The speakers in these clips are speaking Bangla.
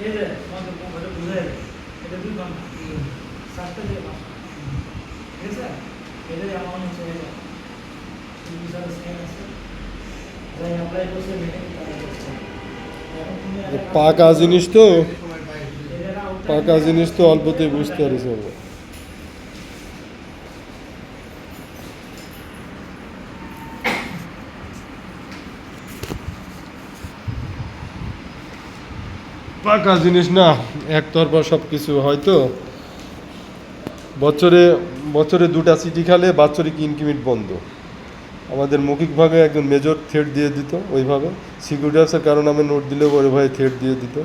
এই যে তোমাকে এটা বুঝে এটা 2 ঘন্টা 7টা থেকে 5টা ঠিক আছে এটা আমার হচ্ছে এটা এই বিষয়ে স্ক্যান আছে যাই অ্যাপ্লাই করতে মেনে পাকা জিনিস তো পাকা জিনিস তো অল্পতেই বুঝতে পারিস পাকা জিনিস না একতরফা সব কিছু হয়তো বছরে বছরে 2টা সিটি খেলে বাৎসরিক ইনক্রিমেন্ট বন্ধ আমাদের মৌখিকভাবে একজন মেজর থ্রেড দিয়ে দিত ওইভাবে সিকিউরিটি অফিসার কারণ আমি নোট দিলেও ওই ভাই থ্রেড দিয়ে দিত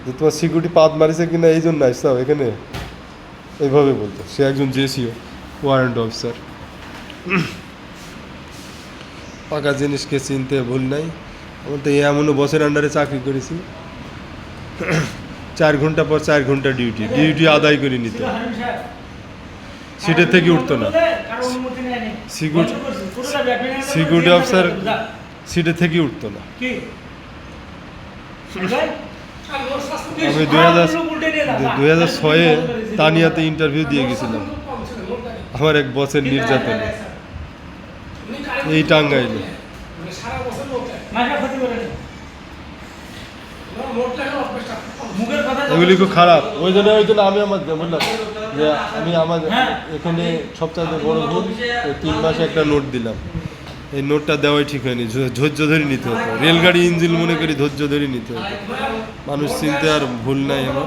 যে তোমার সিকিউরিটি পাত মারিছে কিনা এই জন্য আসতাম এখানে এইভাবে বলতো সে একজন জেসিও ওয়ারেন্ট অফিসার পাকা জিনিসকে চিনতে ভুল নাই আমি তো এমনও বসের আন্ডারে চাকরি করেছি 4 ঘন্টা পর 4 ঘন্টা ডিউটি আদায় করে নিত সিটের থেকে উঠতো না সিকিউরিটি অফিসার সিটের থেকে উঠতো না আমি 2006-এ তানিয়াতে ইন্টারভিউ দিয়ে গেছিলাম আমার এক বসের নির্যাতনে এই টাঙ্গাইলে এগুলি খুব খারাপ ওই জন্য আমি আমার বললাম যে আমি আমার এখানে সবচেয়ে বড় ভুল 3 মাসে একটা নোট দিলাম এই নোটটা দেওয়াই ঠিক হয়নি ধৈর্য ধরে নিতে হতো রেলগাড়ি ইঞ্জিন মনে করি ধৈর্য ধরে নিতে হতো মানুষ চিনতে আর ভুল নাই আমার